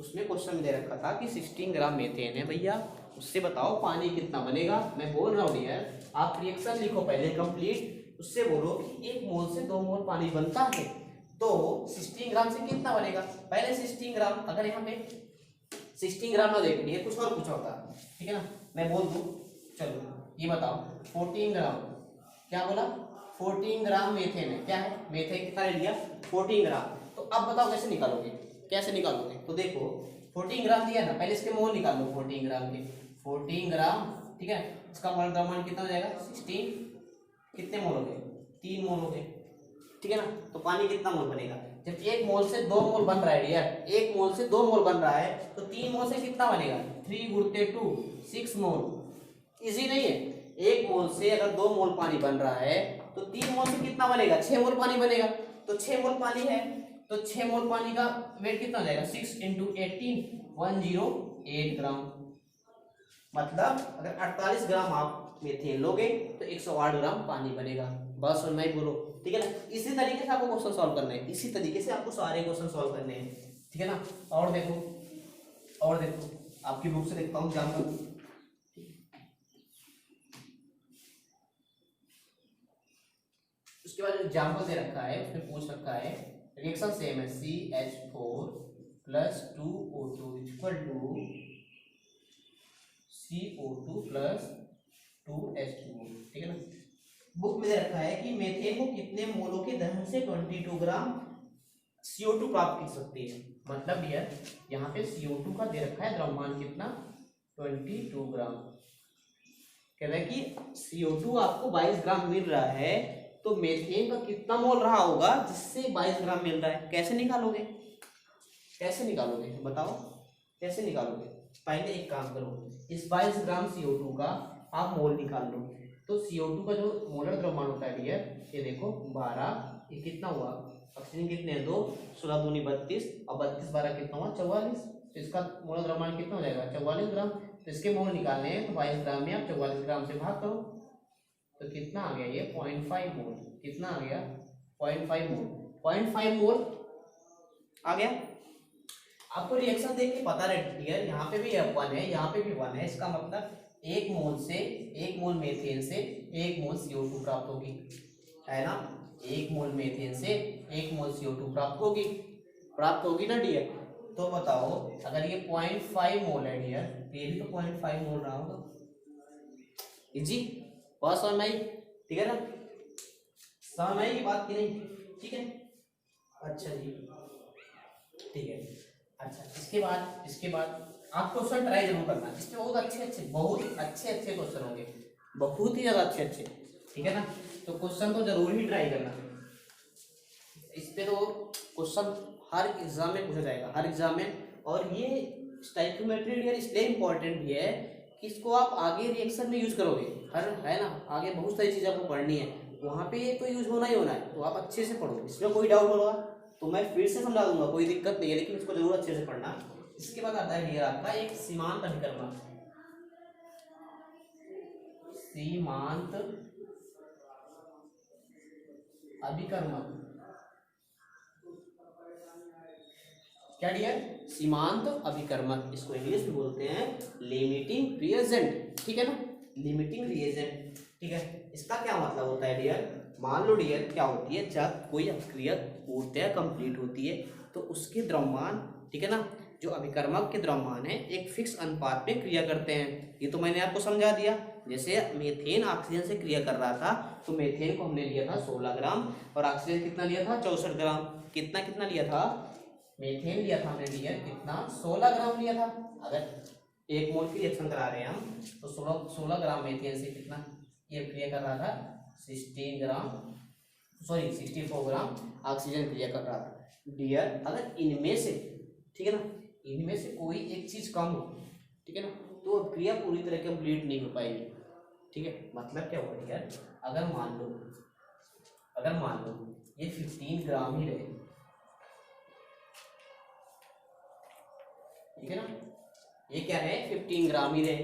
उसमें क्वेश्चन में दे रखा था कि 16 ग्राम मेथेन है भैया, उससे बताओ पानी कितना बनेगा। मैं बोल रहा हूँ डियर आप रिएक्शन लिखो पहले कंप्लीट, उससे बोलो कि 1 मोल से 2 मोल पानी बनता है, तो 16 ग्राम से कितना बनेगा, पहले 16 ग्राम, अगर यहाँ पे 16 ग्राम ना देख लिए कुछ और पूछा होता, ठीक है ना, मैं बोल दूँ चलो ये बताओ 14 ग्राम, क्या बोला 14 ग्राम मेथेन है, क्या है मेथेन कितना ले लिया 14 ग्राम, तो अब बताओ कैसे निकालोगे, कैसे निकालोगे, तो देखो 14 ग्राम दिया ना, पहले इसके मोल निकाल लो 14 ग्राम के, 14 ग्राम ठीक है, इसका मोल द्रव्यमान कितना हो जाएगा 16, कितने मोल हो गए 3 मोल हो गए, ठीक है ना, तो पानी कितना मोल बनेगा, जब 1 मोल से 2 मोल बन रहा है यार, 1 मोल से 2 मोल बन रहा है तो 3 मोल से कितना बनेगा 3 गुणते 2 6 मोल, इजी नहीं है, 1 मोल से अगर 2 मोल पानी बन रहा है तो 3 मोल से कितना बनेगा 6 मोल पानी बनेगा, तो 6 मोल पानी है तो 6 मोल पानी का वेट कितना हो जाएगा 6 × 18 108 ग्राम, मतलब अगर 48 ग्राम आप मेथेन लोगे तो 108 ग्राम पानी बनेगा, बस और मैं बोलो ठीक है ना। इसी तरीके से आपको क्वेश्चन सॉल्व करना है, इसी तरीके से आपको सारे क्वेश्चन सॉल्व करने हैं, ठीक है ना। और देखो आपकी बुक से देखता हूँ एग्जाम्पल, उसके बाद एग्जाम्पल दे रखा है उसमें पूछ रखा है रिएक्शन सेम है CH4 + 2O2 = CO2 + 2H2O, ठीक है ना। बुक में दे रखा है कि मेथेन को कितने मोलों के दहन से 22 ग्राम CO2 प्राप्त कर सकती है, मतलब यार यहाँ पे CO2 का दे रखा है द्रव्यमान कितना 22 ग्राम, कह रहा है कि CO2 आपको 22 ग्राम मिल रहा है तो मेथेन का कितना मोल रहा होगा जिससे 22 ग्राम मिल रहा है, कैसे निकालोगे बताओ कैसे निकालोगे। पहले एक काम करो, इस 22 ग्राम CO2 का आप मोल निकाल लो, तो CO2 का जो मोलर द्रव्यमान होता है डियर ये देखो 12, ये कितना हुआ ऑक्सीजन कितने हैं 2, 16 दूनी 32 और 32 12 कितना हुआ 44, तो इसका मोलर द्रव्यमान कितना हो जाएगा 44 ग्राम, तो इसके मोल निकालने हैं तो 22 ग्राम में आप 44 ग्राम से भाग करो तो कितना आ गया ये 0.5 मोल, कितना आ गया 0.5 मोल आ गया। आपको रिएक्शन देख के पता रहती है यहाँ पे भी 1 है यहाँ पे भी 1 है, इसका मतलब 1 मोल मेथेन से 1 मोल CO2 प्राप्त होगी, है ना, 1 मोल मेथेन से 1 मोल CO2 प्राप्त होगी ना डियर। तो बताओ अगर ये 0.5 मोल है डियर, ये भी तो 0.5 मोल रहा होगा, इजी बस और नहीं, ठीक है ना, समझ की बात की नहीं, ठीक है, अच्छा जी ठीक है। अच्छा इसके बाद आप क्वेश्चन ट्राई जरूर करना, इसमें बहुत अच्छे क्वेश्चन होंगे, बहुत ही ज्यादा अच्छे, ठीक है ना, तो क्वेश्चन तो जरूर ही ट्राई करना, इस पे तो क्वेश्चन हर एग्जाम में पूछा जाएगा, हर एग्जाम में। और ये स्टोइकियोमेट्री इसलिए इंपॉर्टेंट भी है कि इसको आप आगे रिएक्शन में यूज करोगे, हर है ना, आगे बहुत सारी चीजें आपको पढ़नी है, वहाँ पे ये तो यूज होना ही होना है, तो आप अच्छे से पढ़ो, इसमें कोई डाउट होगा तो मैं फिर से समझा दूंगा, कोई दिक्कत नहीं है, लेकिन इसको जरूर अच्छे से पढ़ना। इसके बाद आता है डियर आपका एक सीमांत अभिकर्मक, क्या डियर सीमांत अभिकर्मक, इसको इंग्लिश में बोलते हैं लिमिटिंग रिएजेंट, ठीक है ना, लिमिटिंग रिएजेंट, ठीक है। इसका क्या मतलब होता है डियर, मान लो डियर क्या होती है जब कोई अभिक्रिया पूर्णतः कंप्लीट होती है तो उसके द्रव्यमान, ठीक है ना, जो अभिकर्मक के द्रव्यमान है एक फिक्स अनुपात में क्रिया करते हैं, ये तो मैंने आपको समझा दिया। जैसे मेथेन ऑक्सीजन से क्रिया कर रहा था तो मेथेन को हमने लिया था 16 ग्राम और ऑक्सीजन कितना लिया था 64 ग्राम, कितना लिया था मेथेन लिया था हमने डियर कितना 16 ग्राम लिया था, अगर 1 मोल की रिएक्शन करा रहे हैं हम तो 16 ग्राम मेथेन से कितना ये क्रिया कर रहा था 64 ग्राम ऑक्सीजन क्रिया कर रहा था। डियर, अगर इनमें से, ठीक है ना, इनमें से कोई एक चीज कम हो, ठीक है ना, तो क्रिया पूरी तरह कंप्लीट नहीं हो पाएगी। ठीक है, मतलब क्या हुआ डियर, अगर मान लो ये 15 ग्राम ही रहे, ठीक है ना, ये क्या है 15 ग्राम ही रहे,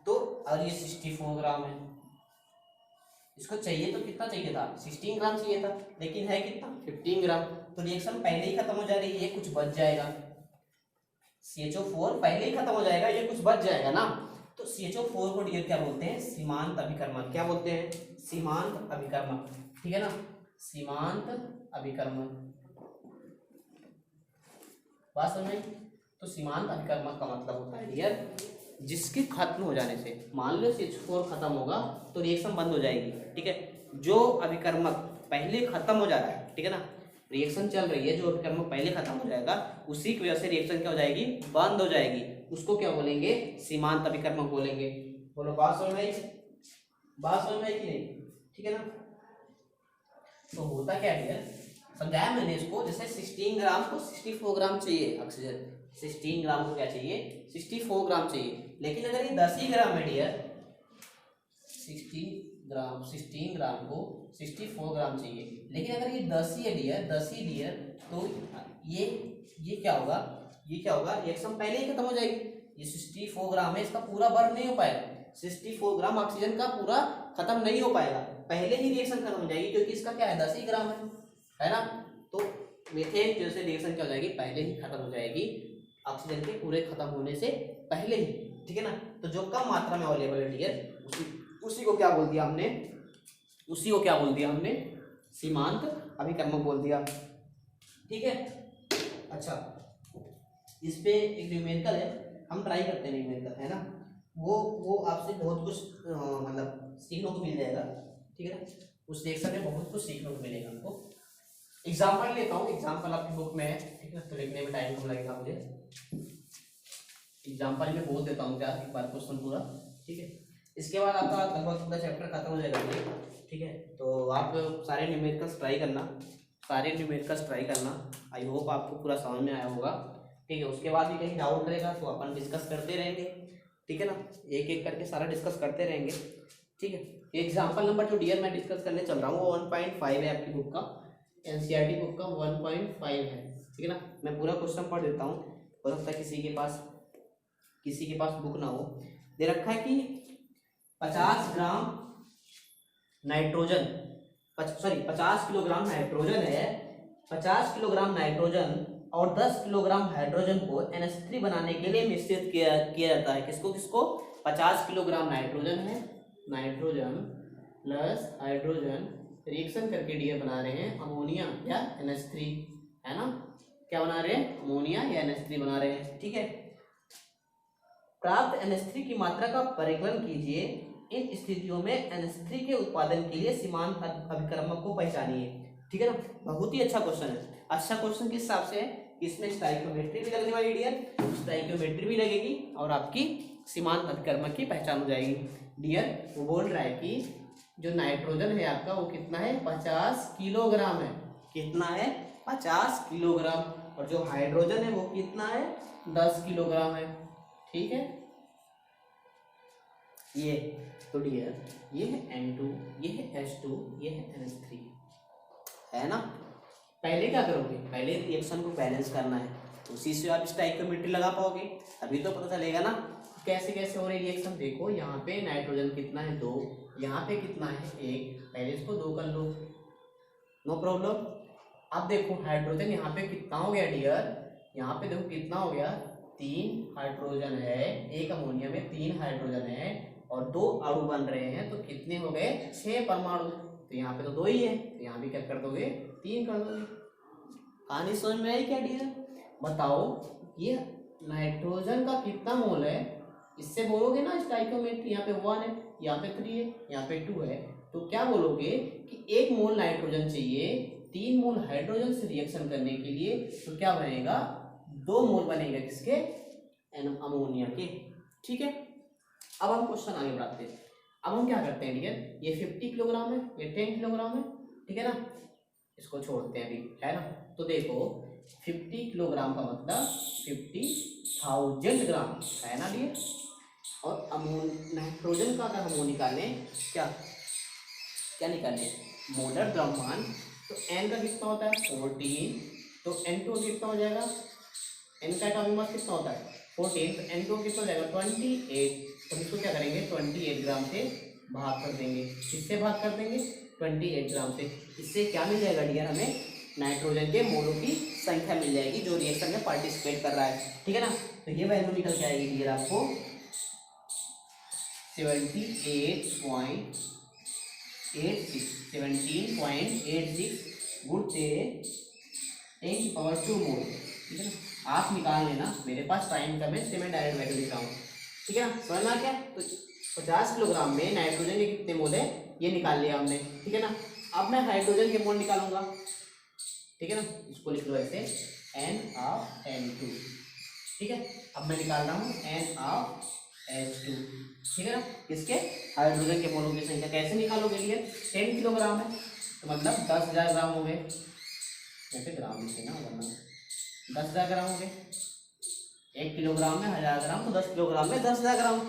तो और ये 64 ग्राम है, इसको चाहिए तो कितना चाहिए था, 16 ग्राम चाहिए था, लेकिन है कितना 15 ग्राम, तो रिएक्शन पहले ही खत्म हो जा रही है, ये कुछ बच जाएगा, CH4 पहले ही खत्म हो जाएगा, ये कुछ बच जाएगा ना। तो CH4 को डियर क्या बोलते हैं, सीमांत अभिकर्मक। क्या बोलते हैं, सीमांत अभिकर्मक, ठीक है ना, सीमांत अभिकर्मक। बात समझ में? तो सीमांत अभिकर्मक का मतलब होता है डियर जिसके खत्म हो जाने से, मान लो CH4 खत्म होगा तो रिएक्शन बंद हो जाएगी, ठीक है। जो अभिकर्मक पहले खत्म हो जा रहा है, ठीक है ना, रिएक्शन चल रही है, जो अभिकर्मक पहले खत्म हो जाएगा उसी की वजह से रिएक्शन क्या हो जाएगी, बंद हो जाएगी, उसको क्या बोलेंगे, सीमांत अभिकर्मक बोलेंगे। बोलो बात समझ में आई कि नहीं, ठीक है ना। तो होता क्या है, समझाया मैंने इसको, जैसे 16 ग्राम को 64 ग्राम चाहिए ऑक्सीजन, 16 ग्राम को क्या चाहिए, 64 ग्राम चाहिए, लेकिन अगर ये 10 ही ग्राम है डियर, 16 ग्राम को 64 ग्राम चाहिए, लेकिन अगर ये 10 ही है डियर, तो ये क्या होगा, रिएक्शन पहले ही खत्म हो जाएगी। ये 64 ग्राम है, इसका पूरा बर्न नहीं हो पाएगा, 64 ग्राम ऑक्सीजन का पूरा खत्म नहीं हो पाएगा, पहले ही रिएक्शन खत्म हो जाएगी, क्योंकि इसका क्या है 10 ही ग्राम है ना। तो मीथेन की वजह से रिएक्शन क्या हो जाएगी, पहले ही खत्म हो जाएगी, ऑक्सीजन के पूरे खत्म होने से पहले ही, ठीक है ना। तो जो कम मात्रा में अवेलेबल है डियर, उसी को क्या बोल दिया हमने, सीमांत अभिकर्मक बोल दिया, ठीक है। अच्छा, इस पे एक न्यूमेरिकल है, हम ट्राई करते हैं न्यूमेरिकल, है ना, वो आपसे बहुत कुछ मतलब सीखने को मिल जाएगा, ठीक है ना, उस रिएक्शन में बहुत कुछ सीखने को मिलेगा हमको। एग्जाम्पल लेता हूँ, एग्जाम्पल आपकी बुक में है, ठीक है, तो लिखने में टाइम कम लगेगा मुझे, एग्जाम्पल में बोल देता हूँ क्या एक बार क्वेश्चन पूरा, ठीक है। इसके बाद आपका लगभग पूरा चैप्टर खत्म हो जाएगा, ठीक है। तो आप सारे न्यूमेरिकल्स ट्राई करना, आई होप आपको पूरा समझ में आया होगा, ठीक है। उसके बाद भी कहीं डाउट रहेगा तो अपन डिस्कस करते रहेंगे, ठीक है ना, एक एक करके सारा डिस्कस करते रहेंगे, ठीक है। एग्जाम्पल नंबर जो डियर मैं डिस्कस करने चल रहा हूँ वो 1.5 है आपकी बुक का, NCERT बुक का 1.5 है, ठीक है ना। मैं पूरा क्वेश्चन पढ़ देता हूँ, हो सकता है किसी के पास बुक ना हो। दे रखा है कि 50 किलोग्राम नाइट्रोजन है, 50 किलोग्राम नाइट्रोजन और 10 किलोग्राम हाइड्रोजन को NH3 बनाने के लिए मिश्रित किया जाता है। किसको 50 किलोग्राम नाइट्रोजन है, नाइट्रोजन प्लस हाइड्रोजन रिएक्शन करके डियर बना रहे हैं अमोनिया या NH3, है ना, क्या बना रहे हैं, अमोनिया या NH3 बना रहे हैं, ठीक है। प्राप्त NH3 की मात्रा का परिकलन कीजिए, इन स्थितियों में NH3 के उत्पादन के लिए सीमांत अभिकर्मक को पहचानिए, ठीक है ना। बहुत ही अच्छा क्वेश्चन है, अच्छा क्वेश्चन किस हिसाब से है, इसमें स्टाइकियोमेट्री भी लगने वाली डियर, स्टाइकियोमेट्री भी लगेगी और आपकी सीमांत अभिकर्मक की पहचान हो जाएगी डियर। वो बोल रहा है कि जो नाइट्रोजन है आपका वो कितना है, 50 किलोग्राम है, कितना है 50 किलोग्राम, और जो हाइड्रोजन है वो कितना है 10 किलोग्राम है, ठीक है। ये तो डियर ये है N2, ये है H2, ये है NH3, है ना। पहले क्या करोगे, पहले रिएक्शन को बैलेंस करना है, उसी से आप स्टाइकियोमेट्री लगा पाओगे, अभी तो पता चलेगा ना कैसे हो रही रिएक्शन। देखो यहाँ पे नाइट्रोजन कितना है 2, यहाँ पे कितना है 1, पहले इसको 2 कर लो, नो प्रॉब्लम। अब देखो हाइड्रोजन यहाँ पे कितना हो गया डियर, यहाँ पे देखो कितना हो गया, 3 हाइड्रोजन है, एक अमोनिया में 3 हाइड्रोजन है और 2 अणु बन रहे हैं, तो कितने हो गए 6 परमाणु, तो यहाँ पे तो 2 ही है, तो यहाँ भी क्या कर दोगे 3 कर दोगे। कहानी समझ में आई क्या डियर, बताओ ये नाइट्रोजन का कितना मोल है, इससे बोलोगे ना स्टाइकियोमेट्री, यहाँ पे 1 है, यहाँ पे 3 है, यहाँ पे 2 है, तो क्या बोलोगे कि 1 मोल नाइट्रोजन चाहिए 3 मोल हाइड्रोजन से रिएक्शन करने के लिए, तो क्या बनेगा 2 मोल बनेगा किसके, अमोनिया के, ठीक है। अब हम क्वेश्चन आगे बढ़ाते हैं। अब हम क्या करते हैं डियर, ये 50 किलोग्राम है, ये 10 किलोग्राम है, ठीक है ना, इसको छोड़ते हैं अभी, है ना। तो देखो 50 किलोग्राम का मतलब 50,000 ग्राम है ना डियर। और नाइट्रोजन का अगर हम वो निकालें, क्या क्या निकालें, मोलर द्रव्यमान, तो n का कितना होता है 14, तो N2 कितना हो जाएगा, n का एटॉमिक मास कितना होता है 14, तो N2 कितना हो जाएगा 28, तो इसको क्या करेंगे 28 ग्राम से भाग कर देंगे, किससे भाग कर देंगे 28 ग्राम से। इससे क्या मिल जाएगा डियर, हमें नाइट्रोजन के मोलों की संख्या मिल जाएगी जो रिएक्शन में पार्टिसिपेट कर रहा है, ठीक है ना। तो ये वैल्यू निकल के आएगी डियर आपको 17.86 गुणते 10⁻² मोल, ठीक है ना। आप निकाल लेना, मेरे पास टाइम कम है इसलिए मैं डायरेक्ट वैल्यू लिख रहा हूँ, ठीक है ना। समझ में आ गया। तो 50 किलोग्राम में नाइट्रोजन के कितने मोल है ये निकाल लिया हमने, ठीक है ना। अब मैं हाइड्रोजन के मोल निकालूंगा, ठीक है ना, इसको लिख लो ऐसे NaN2, ठीक है। अब मैं निकाल रहा हूँ NaH2, ठीक है ना। किसके, हाइड्रोजन के मोलों की संख्या कैसे निकालोगे लिए, 10 किलोग्राम है तो मतलब 10,000 ग्राम हो गए, जैसे ग्राम लिखे ना, वरना 10,000 ग्राम हो गए, 1 किलोग्राम में 1000 ग्राम, तो 10 किलोग्राम में 10,000 ग्राम।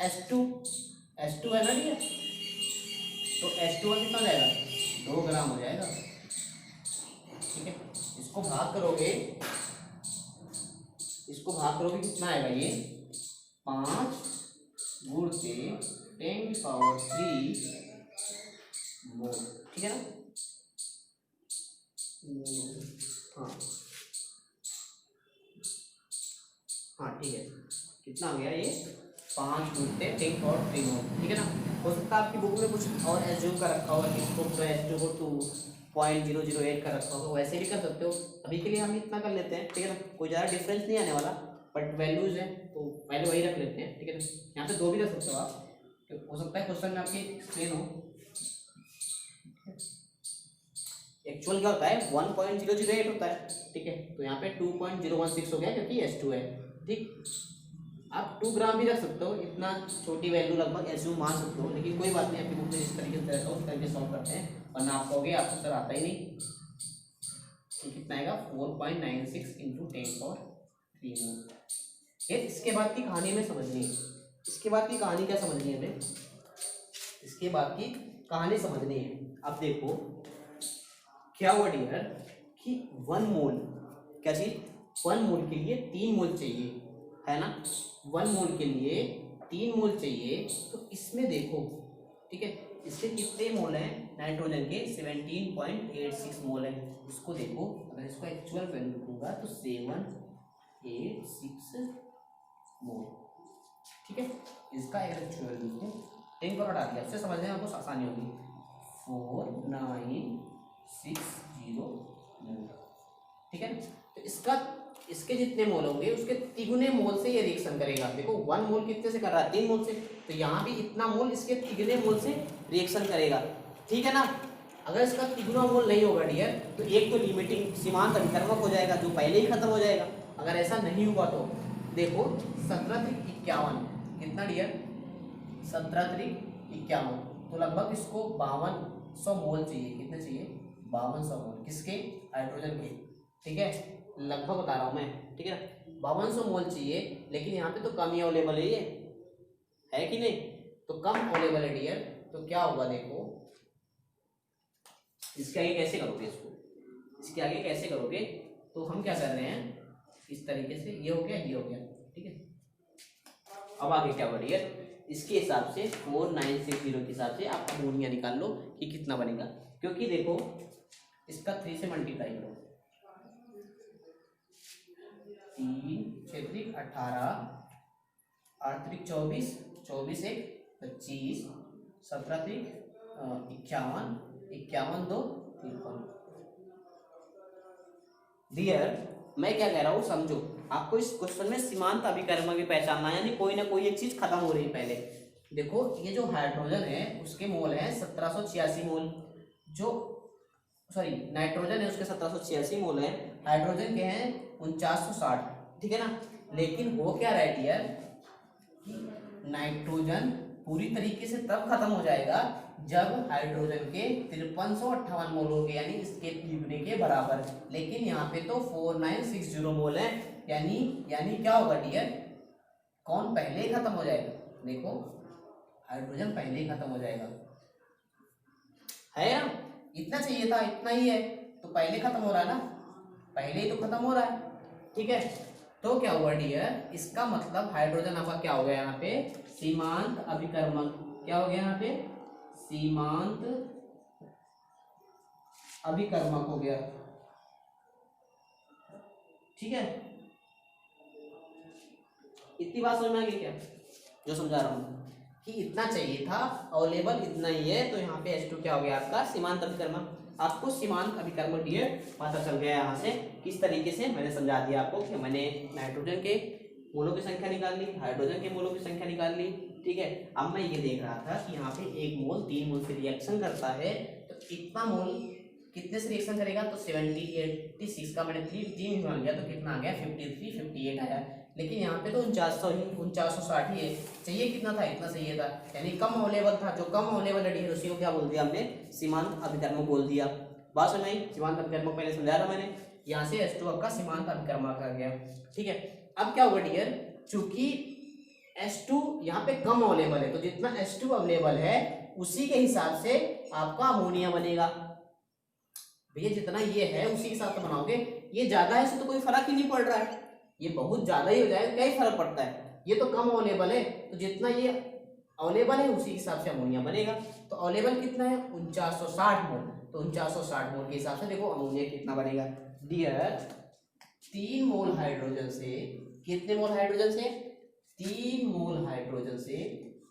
H2 है ना ठीक है, तो H2 का कितना हो जाएगा 2 ग्राम हो जाएगा, ठीक है। इसको भाग करोगे, कितना आएगा ये 5 गुणते 10⁻³ मोल, ठीक है ना। हाँ हाँ ठीक है, कितना हो गया ये 5 गुणते 10⁻³ मोल, ठीक है ना। हो सकता है आपकी बुक में कुछ और एज्यूम का रखा होगा, इसको H2 को 2.008 का रखा होगा, वैसे भी कर सकते हो। अभी के लिए हम इतना कर लेते हैं, ठीक है ना, कोई ज़्यादा डिफरेंस नहीं आने वाला, बट वैल्यूज है तो पहले वही रख लेते हैं, ठीक है ना। यहाँ पे 2 भी रख सकते हो आप, हो सकता है क्वेश्चन में आपके एक्सप्लेन हो। एक्चुअल क्या होता है 1.008 होता है, ठीक है, तो यहाँ पे 2.016 हो गया क्योंकि H2 है, ठीक। आप 2 ग्राम भी रख सकते हो, इतना छोटी वैल्यू लगभग एज्यूम मान सकते हो, लेकिन कोई बात नहीं, आपकी बुक में जिस तरीके से रहता है उस तरीके सॉल्व करते हैं, वरना आप कहोगे आपको सर आता ही नहीं। तो कितना आएगा 4.96 इंटू 10⁻³ मोल। फिर इसके बाद की कहानी में समझनी है, इसके बाद की कहानी क्या समझनी है हमें, इसके बाद की कहानी समझनी है। अब देखो क्या हुआ डियर कि 1 मोल, क्या चीज 1 मोल के लिए 3 मोल चाहिए, है ना, 1 मोल के लिए 3 मोल चाहिए। तो इसमें देखो, ठीक है, इसके कितने मोल हैं नाइट्रोजन के 17.86 मोल है। इसको देखो, अगर इसको एक्चुअल वैल्यू लिखूंगा तो 786 मोल, ठीक है। इसका एक्चुअल लिखो 10 पर हटा दिया, उससे समझने में आपको आसानी होगी, 4960 मोल, ठीक है। तो इसके जितने मोल होंगे उसके तिगुने मोल से ये रिएक्शन करेगा। देखो 1 मोल कितने से कर रहा है 3 मोल से, तो यहाँ भी इतना मोल इसके तिगुने मोल से रिएक्शन करेगा, ठीक है ना। अगर इसका तिगुना मोल नहीं होगा डियर तो एक तो लिमिटिंग सीमांत अभिकर्मक हो जाएगा जो पहले ही खत्म हो जाएगा। अगर ऐसा नहीं हुआ तो देखो 17×51 कितना डियर 17×51, तो लगभग इसको 5200 मोल चाहिए। कितने चाहिए 5200 मोल, किसके हाइड्रोजन के, ठीक है, लगभग बता रहा हूँ मैं, ठीक है ना, 5200 मोल चाहिए। लेकिन यहाँ पे तो कम ही अवेलेबल है, ये है कि नहीं, तो कम अवेलेबल है डियर, तो क्या होगा देखो, इसके आगे कैसे करोगे, इसके आगे कैसे करोगे, तो हम क्या कर रहे हैं इस तरीके से, ये हो गया, ये हो गया, ठीक है। अब आगे क्या बढ़िए, इसके हिसाब से 4960 के हिसाब से आप अमोनिया निकाल लो कि कितना बनेगा, क्योंकि देखो इसका 3 से मल्टीप्लाई करो, 3×3 18, 8×3 24, 24×1 25, 17×3 51, 51×2 53। डियर मैं क्या कह रहा हूँ समझो, आपको इस क्वेश्चन में सीमांत अभिकर्मक भी पहचानना है, यानी कोई ना कोई एक चीज खत्म हो रही है पहले। देखो ये जो हाइड्रोजन है उसके मोल है 1786 मोल, जो सॉरी नाइट्रोजन है उसके 1786 मोल है, हाइड्रोजन के हैं 4960, ठीक है ना। लेकिन हो क्या रहा है डियर कि नाइट्रोजन पूरी तरीके से तब खत्म हो जाएगा जब हाइड्रोजन के 5358 मोल हो गए, यानी इसके लिखने के बराबर। लेकिन यहाँ पे तो 4960 मोल है, यानी क्या होगा डियर, कौन पहले ही खत्म हो जाएगा। देखो हाइड्रोजन पहले ही खत्म हो जाएगा, है ना। इतना चाहिए था, इतना ही है, तो पहले खत्म हो रहा है ना, पहले ही तो खत्म हो रहा है। ठीक है, तो क्या हुआ डियर, इसका मतलब हाइड्रोजन आपका क्या हो गया यहाँ पे, सीमांत अभिकर्मक। क्या हो गया यहाँ पे, सीमांत अभिकर्मक हो गया। ठीक है, इतनी बात समझ में आ गई क्या, जो समझा रहा हूँ कि इतना चाहिए था, अवेलेबल इतना ही है, तो यहाँ पे H2 क्या हो गया आपका, सीमांत अभिकर्मक। आपको सीमांत अभिकर्मक डियर पता चल गया यहाँ से, किस तरीके से मैंने समझा दिया आपको कि मैंने नाइट्रोजन के मोलों की संख्या निकाल ली, हाइड्रोजन के मोलों की संख्या निकाल ली। ठीक है, अब मैं ये देख रहा था कि यहाँ पे 1 मोल 3 मोल से रिएक्शन करता है, तो इतना मोल कितने से रिएक्शन करेगा, तो 86 का मैंने 3 मान लिया, तो कितना आ गया 53 58 आया। लेकिन यहाँ पे तो 4960 ही है, चाहिए कितना था, इतना चाहिए था, यानी कम अवेलेबल था। जो कम अवेलेबल है उसी को क्या बोल दिया हमने, सीमांत अभिकर्मक बोल दिया। बात समझ आई, सीमांत अभिकर्मक पहले समझा था मैंने, यहाँ से H2 आपका सीमांत अभिकर्मक आ गया। ठीक है, अब क्या होगा डियर, चूंकि H2 यहाँ पे कम अवेलेबल है, तो जितना H2 अवेलेबल है उसी के हिसाब से आपका अमोनिया बनेगा। भैया जितना ये है उसी के हिसाब से बनाओगे, ये ज्यादा है तो कोई फर्क ही नहीं पड़ रहा है, ये बहुत ज्यादा ही हो जाएगा, क्या ही फर्क पड़ता है, ये तो कम अवेलेबल है, तो जितना ये अवेलेबल है उसी के हिसाब से अमोनिया बनेगा। तो अवेलेबल कितना है, 4960 मोल, तो 4960 मोल के हिसाब से देखो अमोनिया कितना बनेगा डियर, 3 मोल हाइड्रोजन से, कितने मोल हाइड्रोजन से, 3 मोल हाइड्रोजन से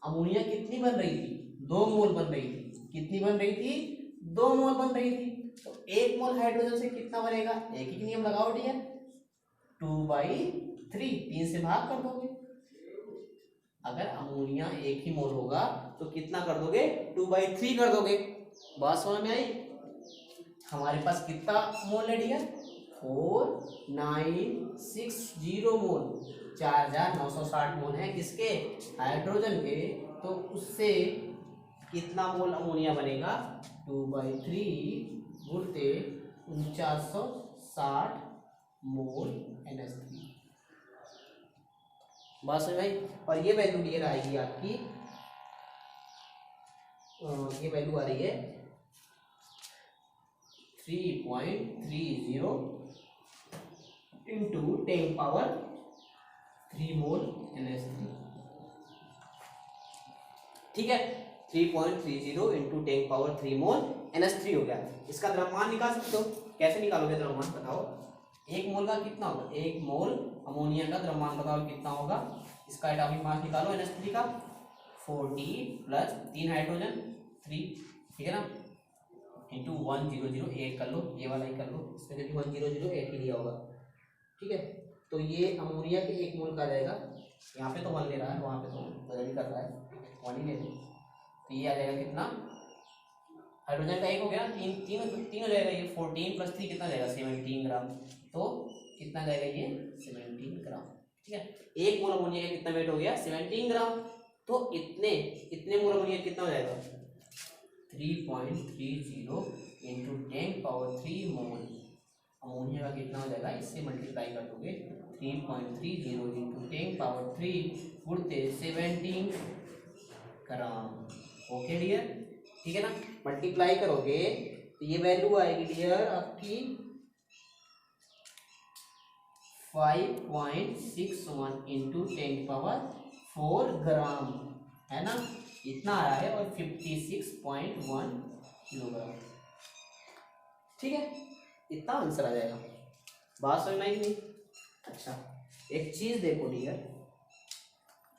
अमोनिया कितनी बन रही थी, 2 मोल बन रही थी। कितनी बन रही थी, 2 मोल बन रही थी। तो 1 मोल हाइड्रोजन से कितना बनेगा, एक ही नियम लगाओ डियर, 2/3, 3 से भाग कर दोगे। अगर अमोनिया 1 ही मोल होगा तो कितना कर दोगे, 2/3 कर दोगे। बात समझ में आई। हमारे पास कितना मोल है डियर, 4960 मोल, 4960 मोल है किसके, हाइड्रोजन के, तो उससे कितना मोल अमोनिया बनेगा, 2/3 गुणते 4960 मोल NH3। बात समझ आई। और ये वैल्यू डियर आएगी आपकी, ये वैल्यू आ रही है 3.30 इंटू 10⁻³ मोल NH3। ठीक है, 3.30 इंटू 10⁻³ मोल NH3 हो गया। इसका द्रव्यमान निकाल सकते हो, कैसे निकालोगे द्रव्यमान बताओ, 1 मोल का कितना होगा, 1 मोल अमोनिया का द्रव्यमान बताओ कितना होगा। इसका एटॉमिक मास निकालो NH3 का, 40 प्लस 3 हाइड्रोजन 3, ठीक है ना, इंटू 1008 कर लो, ये वाला ही कर लो, इसमें भी 1008 ही लिया होगा। ठीक है, तो ये अमोनिया के 1 मोल का आ जाएगा, यहाँ पे तो 1 ले रहा है, वहाँ पे तो बदल ही कर रहा है, 1 ही ले लो, तो ये आ जाएगा कितना, हाइड्रोजन का 1 हो गया, 3 हो जाएगा, ये 14 प्लस 3 कितना जाएगा, 17 ग्राम, तो कितना जाएगा ये 17 ग्राम। ठीक है, 1 मोल अमोनिया का कितना वेट हो गया, 17 ग्राम, तो इतने मोल अमोनिया कितना हो जाएगा, 3.30 इंटू 10⁻³ मोल अमोनिया का कितना हो जाएगा, इससे मल्टीप्लाई कर दोगे, 3.30 इंटू 10⁻³ गुणते 17 ग्राम। ओके डियर, ठीक है ना, मल्टीप्लाई करोगे तो ये वैल्यू आएगी डियर आपकी 5.61 इंटू 10⁻⁴ ग्राम, है ना, इतना आ रहा है, और 56.1 किलोग्राम। ठीक है, इतना आंसर आ जाएगा। बात समझ में आई नहीं। अच्छा, एक चीज देखो डियर,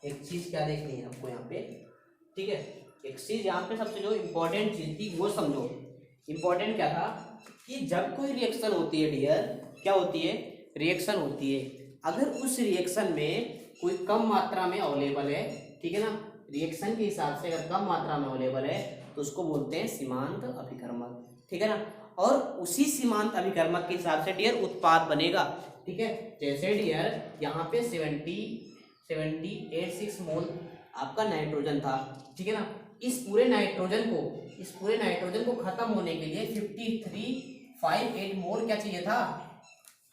एक चीज क्या देखनी है आपको यहाँ पे, ठीक है, एक चीज यहाँ पे सबसे जो इम्पोर्टेंट चीज थी वो समझो। इम्पोर्टेंट क्या था कि जब कोई रिएक्शन होती है डियर, क्या होती है, रिएक्शन होती है, अगर उस रिएक्शन में कोई कम मात्रा में अवेलेबल है, ठीक है ना, रिएक्शन के हिसाब से अगर कम मात्रा में अवेलेबल है तो उसको बोलते हैं सीमांत अभिकर्मक, ठीक है ना, और उसी सीमांत अभिकर्मक के हिसाब से डियर उत्पाद बनेगा। ठीक है, जैसे डियर यहाँ पे 76 मोल आपका नाइट्रोजन था, ठीक है ना। इस पूरे नाइट्रोजन को खत्म होने के लिए 5358 मोल क्या चाहिए था,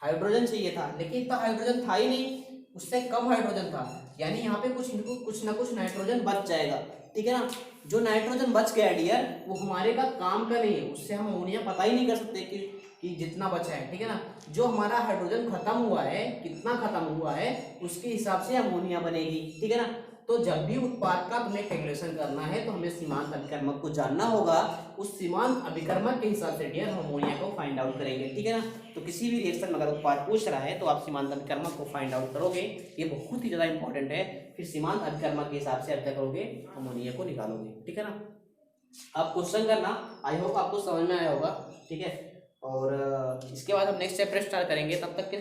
हाइड्रोजन चाहिए था, लेकिन इतना हाइड्रोजन था ही नहीं, उससे कम हाइड्रोजन था, यानी यहाँ पे कुछ ना कुछ नाइट्रोजन बच जाएगा, ठीक है ना। जो नाइट्रोजन बच गया डियर, वो हमारे का काम का नहीं है, उससे हम अमोनिया पता ही नहीं कर सकते कि जितना बचा है, ठीक है ना। जो हमारा हाइड्रोजन खत्म हुआ है, कितना खत्म हुआ है, उसके हिसाब से अमोनिया बनेगी, ठीक है ना। तो जब भी उत्पाद का तुम्हें कैलकुलेशन करना है तो हमें सीमांत अभिकर्मक को जानना होगा, उस सीमांत अभिकर्मक के हिसाब से डियर हम अमोनिया को फाइंड आउट करेंगे, ठीक है ना। तो किसी भी रिएक्शन में अगर उत्पाद पूछ रहा है तो आप सीमांत अभिकर्मक को फाइंड आउट करोगे, ये बहुत ही ज्यादा इंपॉर्टेंट है। फिर सीमांत अभिकर्मक के हिसाब से अब क्या करोगे, अमोनिया को निकालोगे, ठीक है ना। आप क्वेश्चन करना, आई होप आपको समझ में आया होगा, ठीक है। और इसके बाद हम नेक्स्ट चैप्टर स्टार्ट करेंगे, तब तक के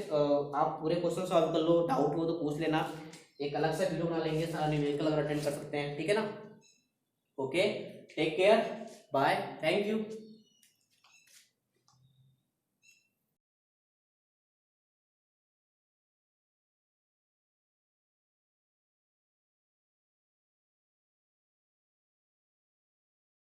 आप पूरे क्वेश्चन सॉल्व कर लो, डाउट हो तो पूछ लेना, एक अलग से वीडियो बना लेंगे, सारा न्यूमेरिकल अगर अटेंड कर सकते हैं, ठीक है ना। Okay, take care, bye, thank you.